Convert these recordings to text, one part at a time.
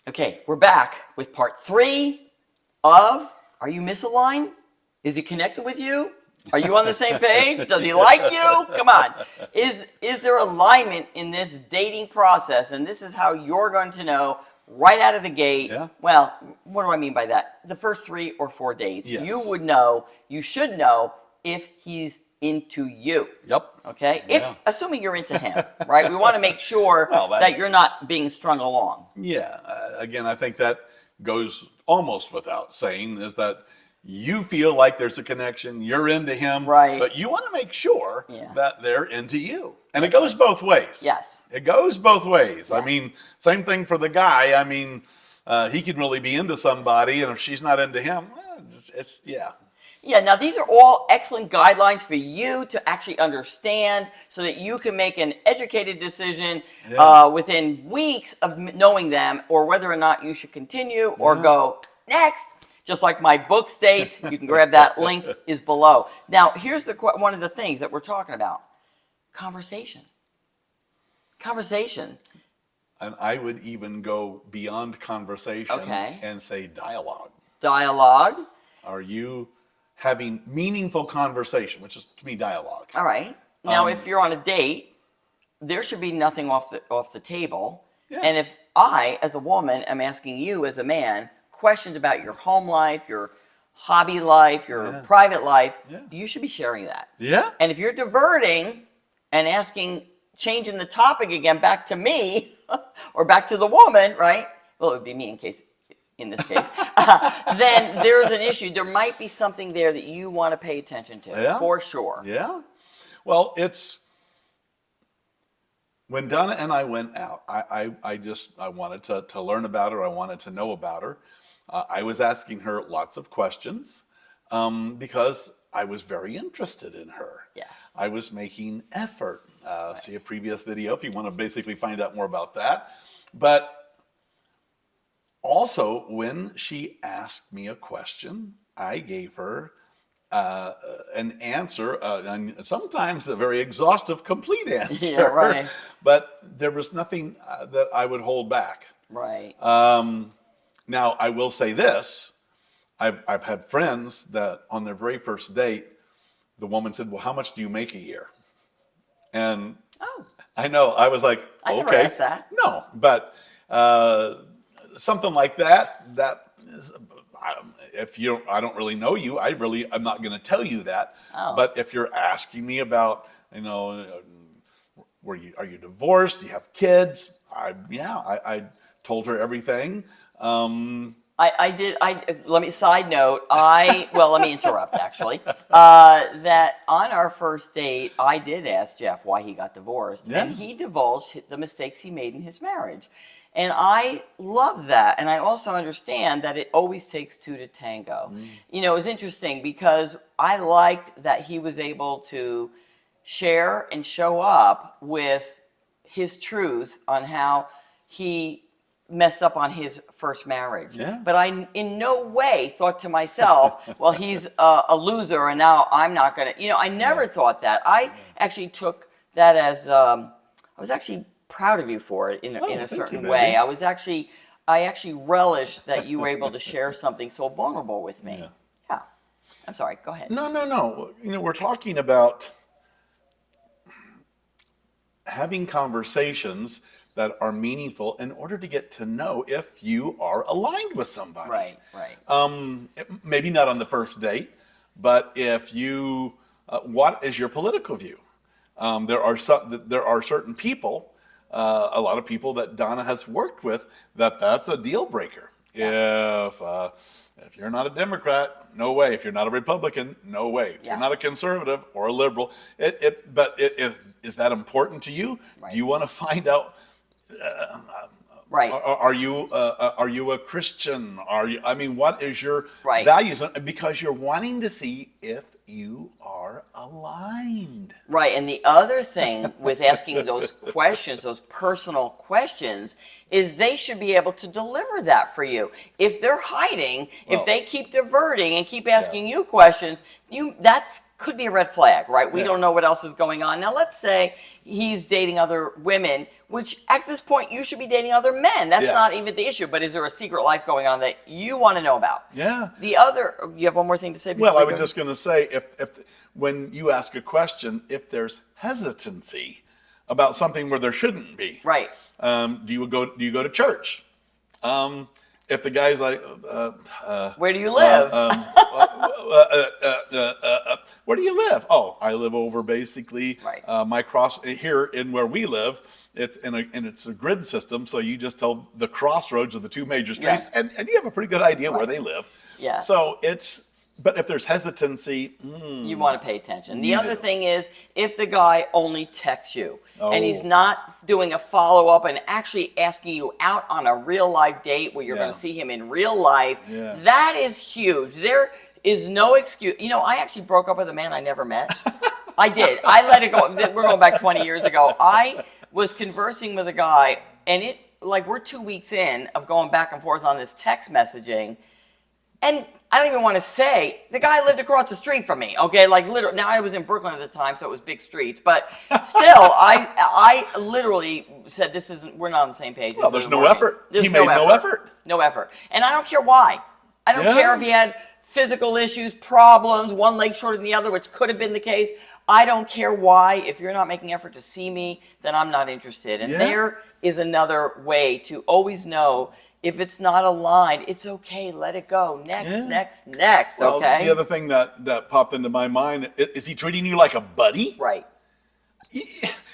Okay, we're back with part 3 of Are You Misaligned? Is he connected with you? Are you on the same page? Does he like you? Come on. Is there alignment in this dating process? And this is how you're going to know right out of the gate. Yeah. Well, what do I mean by that? The first 3 or 4 dates. Yes. You would know, you should know if he's into you. Yep. Okay? Yeah. Assuming you're into him, right? We want to make sure that you're not being strung along. Yeah. Again, I think that goes almost without saying, is that you feel like there's a connection, you're into him, right? But you want to make sure that they're into you. And it That's goes both ways. Yes. It goes both ways. Yeah. I mean, same thing for the guy. I mean, he can really be into somebody, and if she's not into him, Yeah, now these are all excellent guidelines for you to actually understand so that you can make an educated decision within weeks of knowing them, or whether or not you should continue or go next. Just like my book states, you can grab that link is below. Now, here's one of the things that we're talking about. Conversation. Conversation. And I would even go beyond conversation and say dialogue. Dialogue. Are you having meaningful conversation, which is to me dialogue? All right. Now, if you're on a date, there should be nothing off the table. Yeah. And if I, as a woman, am asking you as a man questions about your home life, your hobby life, your private life, you should be sharing that. Yeah. And if you're diverting and changing the topic again back to me or back to the woman, right? Well, it would be me in this case, then there's an issue. There might be something there that you want to pay attention to, for sure. Yeah. Well, when Donna and I went out, I wanted to learn about her. I wanted to know about her. I was asking her lots of questions because I was very interested in her. Yeah. I was making effort. See a previous video if you want to basically find out more about that. But also, when she asked me a question, I gave her an answer, and sometimes a very exhaustive, complete answer. Yeah, right. But there was nothing that I would hold back. Right. Now, I will say this. I've had friends that on their very first date, the woman said, well, how much do you make a year? And I know, I was like, I okay. never asked that. No, but something like that is, I don't really know you. I'm not going to tell you that. Oh. But if you're asking me about, are you divorced? Do you have kids? I told her everything. Side note, let me interrupt actually. That on our first date, I did ask Jeff why he got divorced, and he divulged the mistakes he made in his marriage. And I love that. And I also understand that it always takes 2 to tango. It was interesting because I liked that he was able to share and show up with his truth on how he messed up on his first marriage. Yeah. But I in no way thought to myself, well, he's a loser and now I'm not going to, I never thought that. I actually took that as, I was actually proud of you for it in a certain way. I actually relished that you were able to share something so vulnerable with me. Yeah. I'm sorry, go ahead. No. We're talking about having conversations that are meaningful in order to get to know if you are aligned with somebody. Right. Maybe not on the first date, but if you, what is your political view? There are certain people, a lot of people that Donna has worked with, that's a deal breaker. Yeah. If you're not a Democrat, no way. If you're not a Republican, no way. If you're not a conservative or a liberal, is that important to you? Right. Do you want to find out? Right. Are you a Christian? What is your values? Because you're wanting to see if you are aligned. Right. And the other thing with asking those questions, those personal questions, is they should be able to deliver that for you. If they're hiding, if they keep diverting and keep asking you questions, that's could be a red flag, right? We don't know what else is going on. Now, let's say he's dating other women, which at this point you should be dating other men. That's not even the issue. But is there a secret life going on that you want to know about? Yeah. The other, you have one more thing to say? Well, I was just going to say, if when you ask a question, if there's hesitancy about something where there shouldn't be, right? Do you go to church? If the guy's like, where do you live? Where do you live? Oh, I live over basically my cross here in where we live. It's it's a grid system, so you just tell the crossroads of the two major streets, and you have a pretty good idea where they live. Yeah. So but if there's hesitancy, you want to pay attention. The other thing is if the guy only texts you and he's not doing a follow-up and actually asking you out on a real life date where you're going to see him in real life, that is huge. There is no excuse. You know, I actually broke up with a man I never met. I did. I let it go. We're going back 20 years ago. I was conversing with a guy, and we're 2 weeks in of going back and forth on this text messaging. And I don't even want to say, the guy lived across the street from me, okay? Like, literally, now I was in Brooklyn at the time, so it was big streets. But still, I literally said, we're not on the same page. Well, there's no effort. He made no effort. No effort. And I don't care why. I don't care if he had physical issues, problems, one leg shorter than the other, which could have been the case. I don't care why. If you're not making effort to see me, then I'm not interested. And there is another way to always know if it's not aligned, it's okay. Let it go. Next, well, okay? The other thing that popped into my mind, is he treating you like a buddy? Right.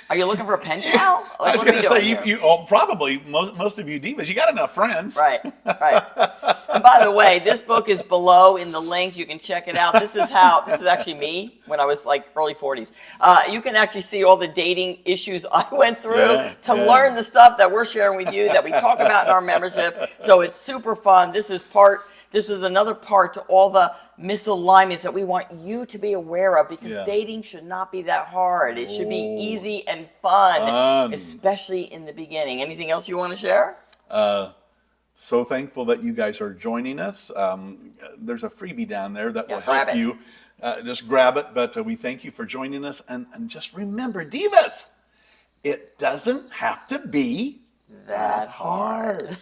Are you looking for a pen pal? I was going to say, probably, most of you divas, you got enough friends. Right. And by the way, this book is below in the link. You can check it out. This is actually me when I was like early 40s. You can actually see all the dating issues I went through to learn the stuff that we're sharing with you, that we talk about in our membership. So it's super fun. This is another part to all the misalignments that we want you to be aware of, because dating should not be that hard. It should be easy and fun, especially in the beginning. Anything else you want to share? So thankful that you guys are joining us. There's a freebie down there that will help you. Just grab it. But we thank you for joining us. And just remember, divas, it doesn't have to be that hard.